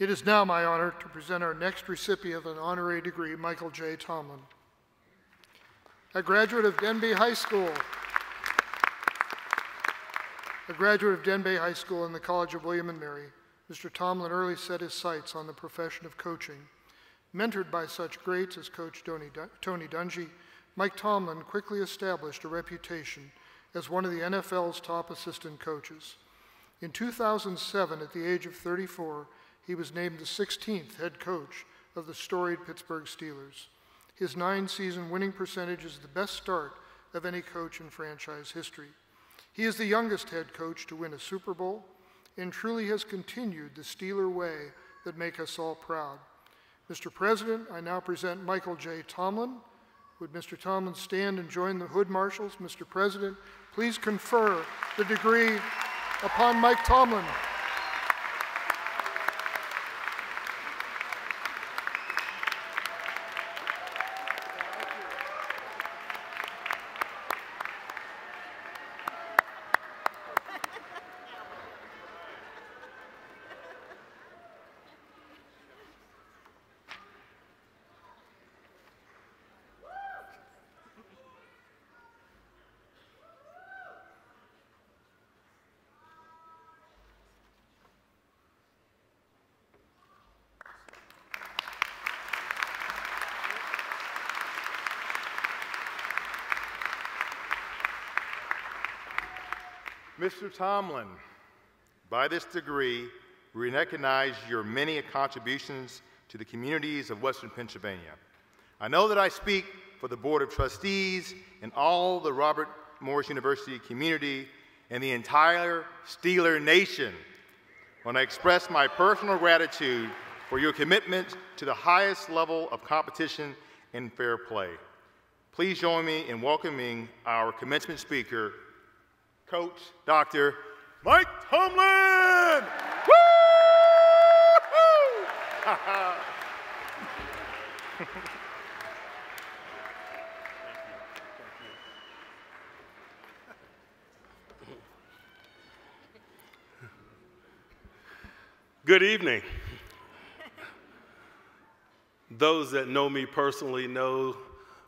It is now my honor to present our next recipient of an honorary degree, Michael J. Tomlin. A graduate of Denbigh High School. A graduate of Denbigh High School and the College of William & Mary, Mr. Tomlin early set his sights on the profession of coaching. Mentored by such greats as Coach Tony Dungy, Mike Tomlin quickly established a reputation as one of the NFL's top assistant coaches. In 2007, at the age of 34, he was named the 16th head coach of the storied Pittsburgh Steelers. His 9-season winning percentage is the best start of any coach in franchise history. He is the youngest head coach to win a Super Bowl and truly has continued the Steeler way that make us all proud. Mr. President, I now present Michael J. Tomlin. Would Mr. Tomlin stand and join the Hood Marshals? Mr. President, please confer the degree upon Mike Tomlin. Mr. Tomlin, by this degree, we recognize your many contributions to the communities of Western Pennsylvania. I know that I speak for the Board of Trustees and all the Robert Morris University community and the entire Steeler Nation when I express my personal gratitude for your commitment to the highest level of competition and fair play. Please join me in welcoming our commencement speaker, Coach Dr. Mike Tomlin! Woo-hoo! Good evening. Those that know me personally know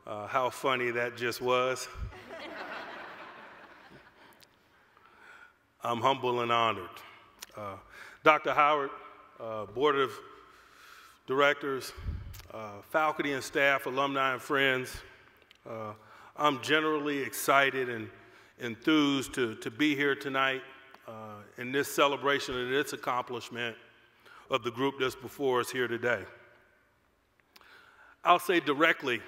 how funny that just was. I'm humble and honored. Dr. Howard, Board of Directors, faculty and staff, alumni and friends, I'm generally excited and enthused to be here tonight in this celebration and its accomplishment of the group that's before us here today. I'll say directly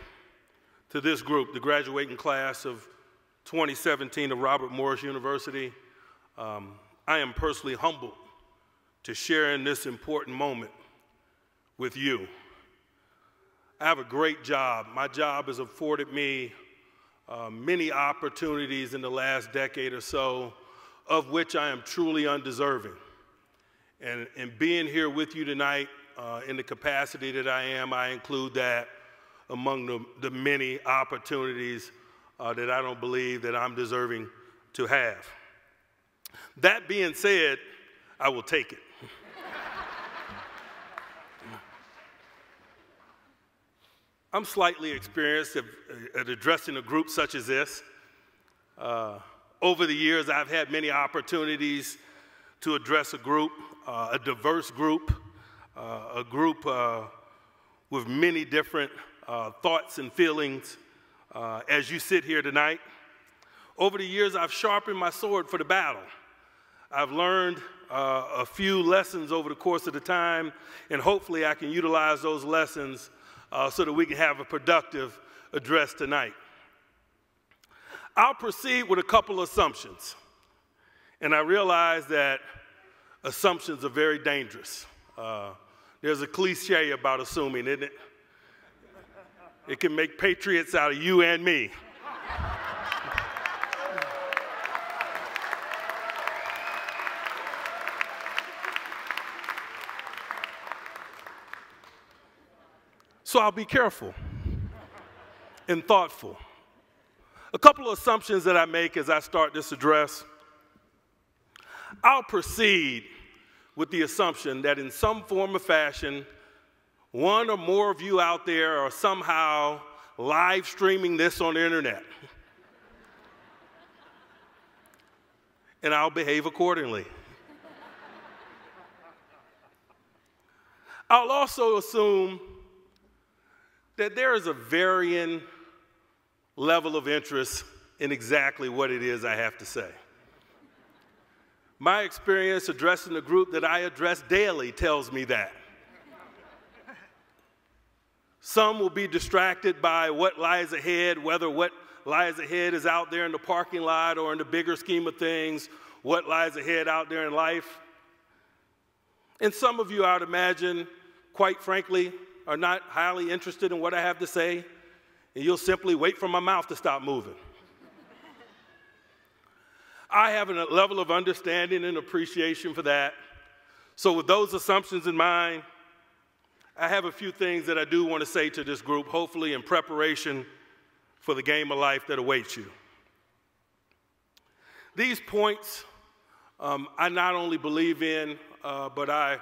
to this group, the graduating class of 2017 of Robert Morris University, I am personally humbled to share in this important moment with you. I have a great job. My job has afforded me many opportunities in the last decade or so, of which I am truly undeserving. And being here with you tonight in the capacity that I am, I include that among the many opportunities that I don't believe that I'm deserving to have. That being said, I will take it. I'm slightly experienced at addressing a group such as this. Over the years, I've had many opportunities to address a group, a diverse group, a group with many different thoughts and feelings as you sit here tonight. Over the years, I've sharpened my sword for the battle. I've learned a few lessons over the course of the time, and hopefully I can utilize those lessons so that we can have a productive address tonight. I'll proceed with a couple assumptions, and I realize that assumptions are very dangerous. There's a cliche about assuming, isn't it? It can make patriots out of you and me. So I'll be careful and thoughtful. A couple of assumptions that I make as I start this address. I'll proceed with the assumption that in some form or fashion, one or more of you out there are somehow live streaming this on the internet. And I'll behave accordingly. I'll also assume that there is a varying level of interest in exactly what it is I have to say. My experience addressing the group that I address daily tells me that. Some will be distracted by what lies ahead, whether what lies ahead is out there in the parking lot or in the bigger scheme of things, what lies ahead out there in life. And some of you, I would imagine, quite frankly, are not highly interested in what I have to say, and you'll simply wait for my mouth to stop moving. I have a level of understanding and appreciation for that. So with those assumptions in mind, I have a few things that I do want to say to this group, hopefully in preparation for the game of life that awaits you. These points I not only believe in, but I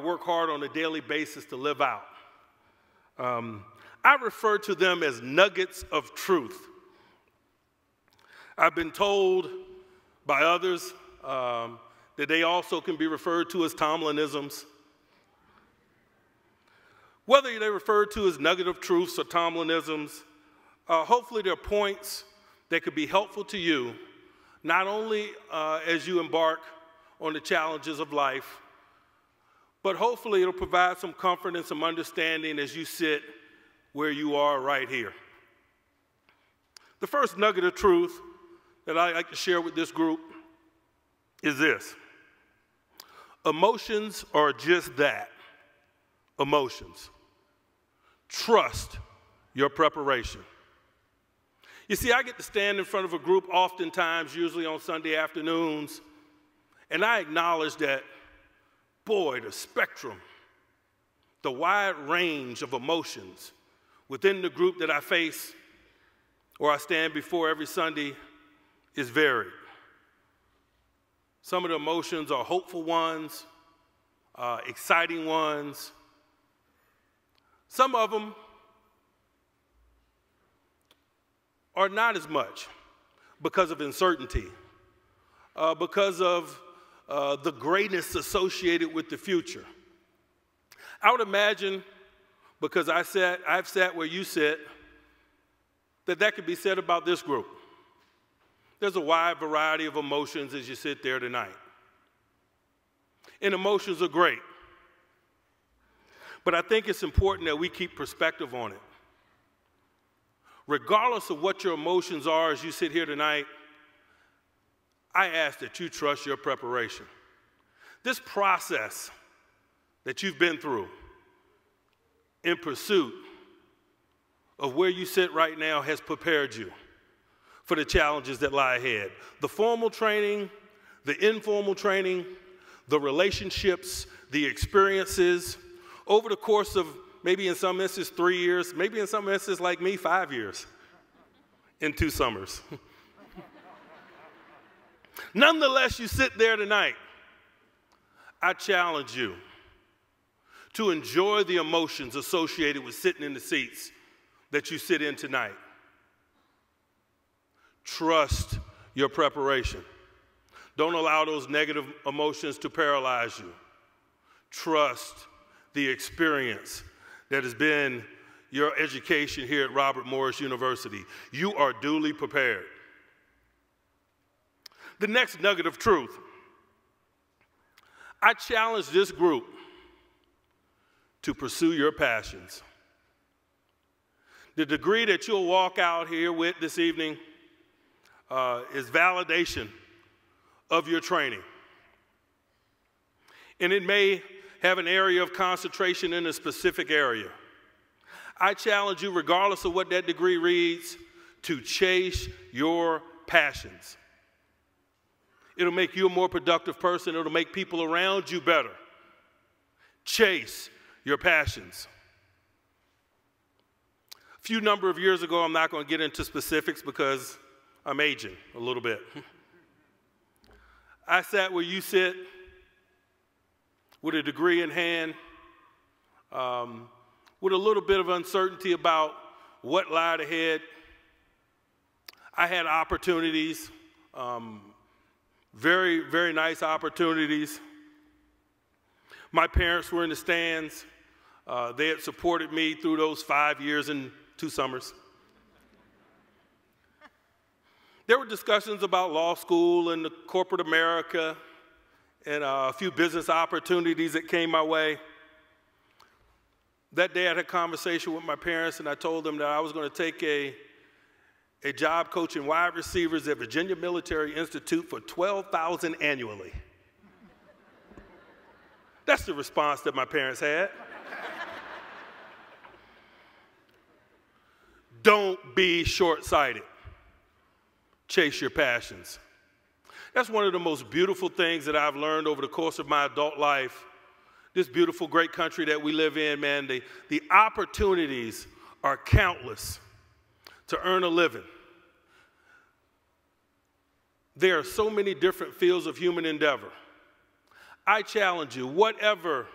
work hard on a daily basis to live out. I refer to them as nuggets of truth. I've been told by others that they also can be referred to as Tomlinisms. Whether they're referred to as nugget of truths or Tomlinisms, hopefully they're points that could be helpful to you, not only as you embark on the challenges of life, but hopefully it'll provide some comfort and some understanding as you sit where you are right here. The first nugget of truth that I'd like to share with this group is this. Emotions are just that, emotions. Trust your preparation. You see, I get to stand in front of a group oftentimes, usually on Sunday afternoons, and I acknowledge that, boy, the spectrum, the wide range of emotions within the group that I face or I stand before every Sunday is varied. Some of the emotions are hopeful ones, exciting ones. Some of them are not as much because of uncertainty, because of the greatness associated with the future. I would imagine, because I've sat where you sit, that could be said about this group. There's a wide variety of emotions as you sit there tonight. And emotions are great. But I think it's important that we keep perspective on it. Regardless of what your emotions are as you sit here tonight, I ask that you trust your preparation. This process that you've been through in pursuit of where you sit right now has prepared you for the challenges that lie ahead. The formal training, the informal training, the relationships, the experiences, over the course of maybe in some instances 3 years, maybe in some instances like me, 5 years, in 2 summers. Nonetheless, you sit there tonight. I challenge you to enjoy the emotions associated with sitting in the seats that you sit in tonight. Trust your preparation. Don't allow those negative emotions to paralyze you. Trust the experience that has been your education here at Robert Morris University. You are duly prepared. The next nugget of truth. I challenge this group to pursue your passions. The degree that you'll walk out here with this evening is validation of your training. And it may have an area of concentration in a specific area. I challenge you, regardless of what that degree reads, to chase your passions. It'll make you a more productive person. It'll make people around you better. Chase your passions. A few number of years ago, I'm not going to get into specifics because I'm aging a little bit. I sat where you sit with a degree in hand, with a little bit of uncertainty about what lied ahead. I had opportunities, very, very nice opportunities. My parents were in the stands. They had supported me through those 5 years and 2 summers. There were discussions about law school and the corporate America and a few business opportunities that came my way. That day I had a conversation with my parents, and I told them that I was going to take a job coaching wide receivers at Virginia Military Institute for $12,000 annually. That's the response that my parents had. Don't be short-sighted. Chase your passions. That's one of the most beautiful things that I've learned over the course of my adult life. This beautiful, great country that we live in, man, the opportunities are countless to earn a living. There are so many different fields of human endeavor. I challenge you, whatever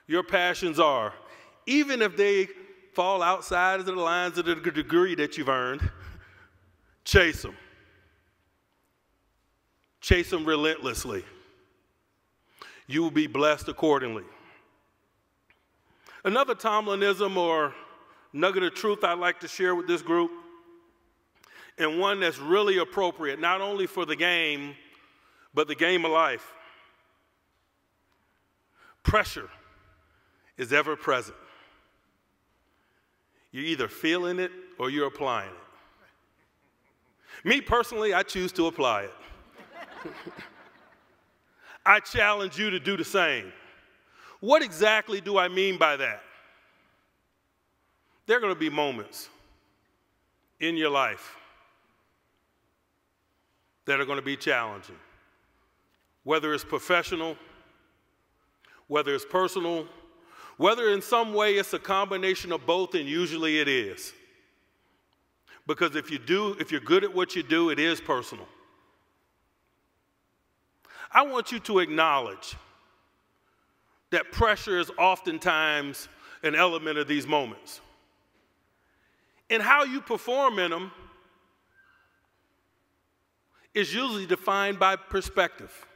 your passions are, even if they fall outside of the lines of the degree that you've earned, chase them. Chase them relentlessly. You will be blessed accordingly. Another Tomlinism or nugget of truth I'd like to share with this group, and one that's really appropriate, not only for the game, but the game of life. Pressure is ever present. You're either feeling it or you're applying it. Me personally, I choose to apply it. I challenge you to do the same. What exactly do I mean by that? There are going to be moments in your life that are going to be challenging. Whether it's professional, whether it's personal, whether in some way it's a combination of both, and usually it is. Because if you're good at what you do, it is personal. I want you to acknowledge that pressure is oftentimes an element of these moments. And how you perform in them is usually defined by perspective.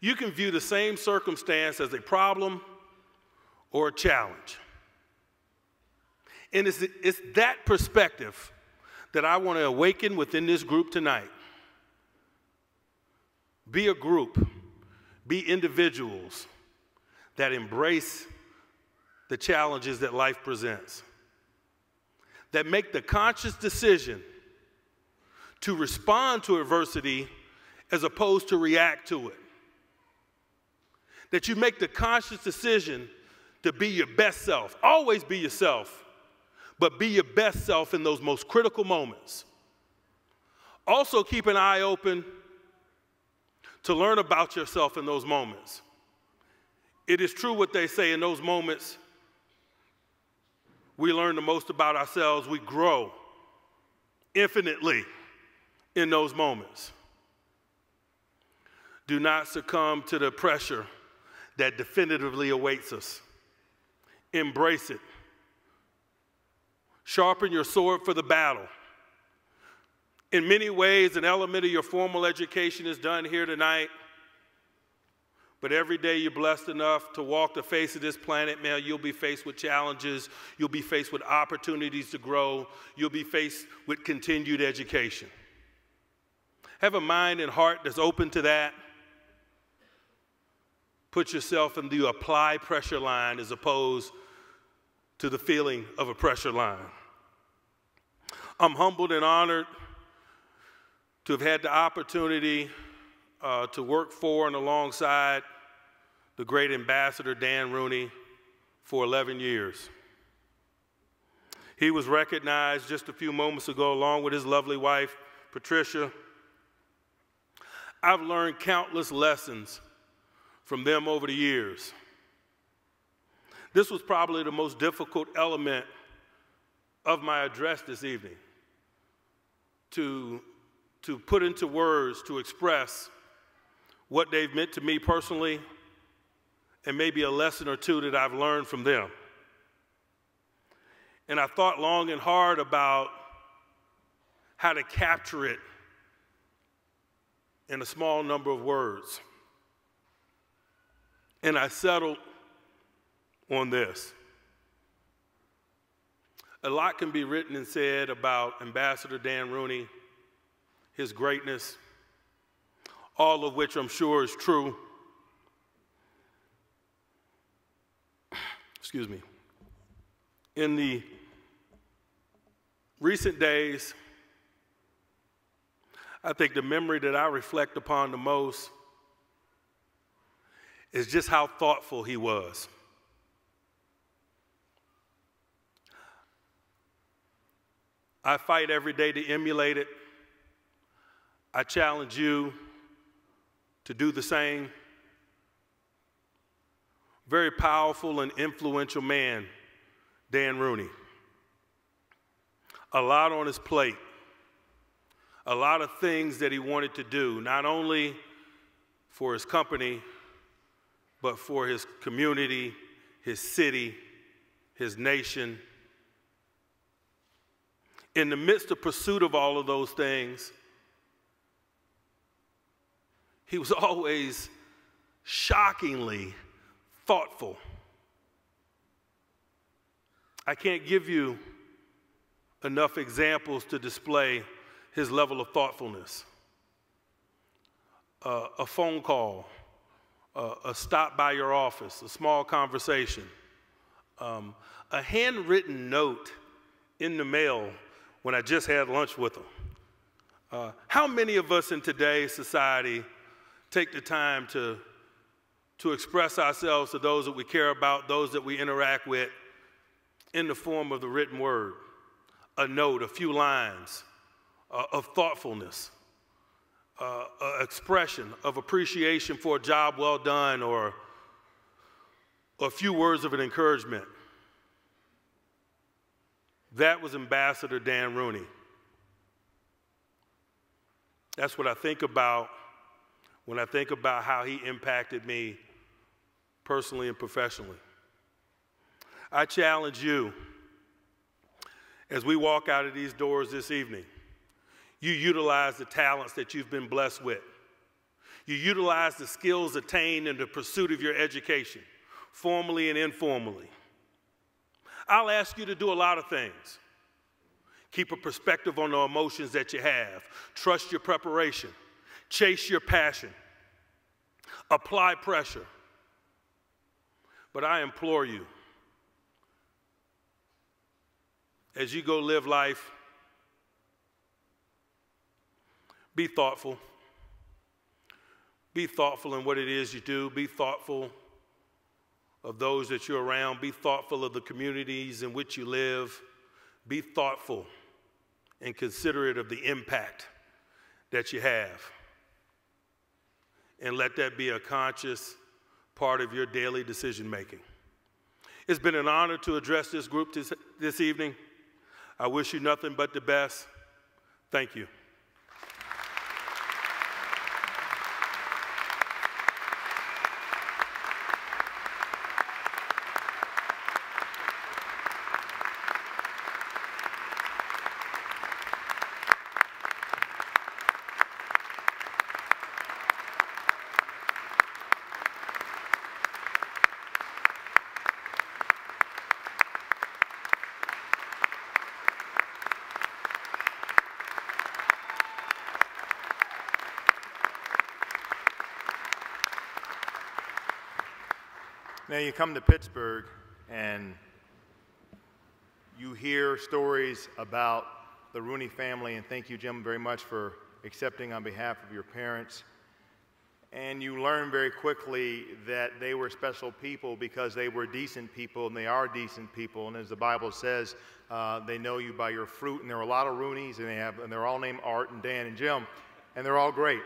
You can view the same circumstance as a problem or a challenge. And it's that perspective that I want to awaken within this group tonight. Be a group, be individuals that embrace the challenges that life presents, that make the conscious decision to respond to adversity as opposed to react to it, that you make the conscious decision to be your best self. Always be yourself, but be your best self in those most critical moments. Also keep an eye open to learn about yourself in those moments. It is true what they say, in those moments, we learn the most about ourselves. We grow infinitely in those moments. Do not succumb to the pressure that definitively awaits us. Embrace it. Sharpen your sword for the battle. In many ways, an element of your formal education is done here tonight. But every day you're blessed enough to walk the face of this planet, man, you'll be faced with challenges. You'll be faced with opportunities to grow. You'll be faced with continued education. Have a mind and heart that's open to that. Put yourself in the apply pressure line as opposed to the feeling of a pressure line. I'm humbled and honored to have had the opportunity to work for and alongside the great Ambassador Dan Rooney for 11 years. He was recognized just a few moments ago along with his lovely wife, Patricia. I've learned countless lessons from them over the years. This was probably the most difficult element of my address this evening, to put into words, to express what they've meant to me personally, and maybe a lesson or two that I've learned from them. And I thought long and hard about how to capture it in a small number of words. And I settled on this. A lot can be written and said about Ambassador Dan Rooney, his greatness, all of which I'm sure is true. Excuse me. In the recent days, I think the memory that I reflect upon the most is just how thoughtful he was. I fight every day to emulate it. I challenge you to do the same. Very powerful and influential man, Dan Rooney. A lot on his plate. A lot of things that he wanted to do, not only for his company, but for his community, his city, his nation. In the midst of pursuit of all of those things, he was always shockingly thoughtful. I can't give you enough examples to display his level of thoughtfulness. A phone call, a stop by your office, a small conversation, a handwritten note in the mail when I just had lunch with him. How many of us in today's society take the time to express ourselves to those that we care about, those that we interact with, in the form of the written word, a note, a few lines of thoughtfulness, expression of appreciation for a job well done, or a few words of an encouragement? That was Ambassador Dan Rooney. That's what I think about when I think about how he impacted me personally and professionally. I challenge you, as we walk out of these doors this evening, you utilize the talents that you've been blessed with. You utilize the skills attained in the pursuit of your education, formally and informally. I'll ask you to do a lot of things. Keep a perspective on the emotions that you have. Trust your preparation. Chase your passion. Apply pressure. But I implore you, as you go live life, be thoughtful. Be thoughtful in what it is you do. Be thoughtful of those that you're around. Be thoughtful of the communities in which you live. Be thoughtful and considerate of the impact that you have. And let that be a conscious part of your daily decision making. It's been an honor to address this group this evening. I wish you nothing but the best. Thank you. Now you come to Pittsburgh and you hear stories about the Rooney family, and thank you, Jim, very much for accepting on behalf of your parents. And you learn very quickly that they were special people because they were decent people, and they are decent people. And as the Bible says, they know you by your fruit. And there are a lot of Rooneys, and they're all named Art and Dan and Jim, and they're all great,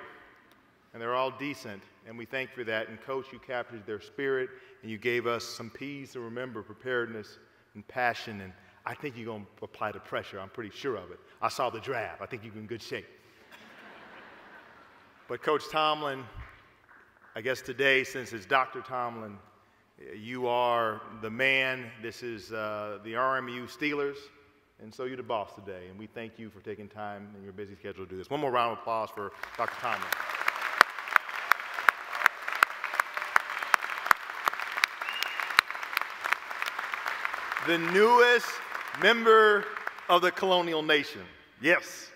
and they're all decent. And we thank you for that. And Coach, you captured their spirit, and you gave us some P's to remember: preparedness and passion. And I think you're going to apply the pressure. I'm pretty sure of it. I saw the draft. I think you're in good shape. But Coach Tomlin, I guess today, since it's Dr. Tomlin, you are the man. This is the RMU Steelers, and so you're the boss today. And we thank you for taking time in your busy schedule to do this. One more round of applause for Dr. Tomlin. The newest member of the colonial nation. Yes.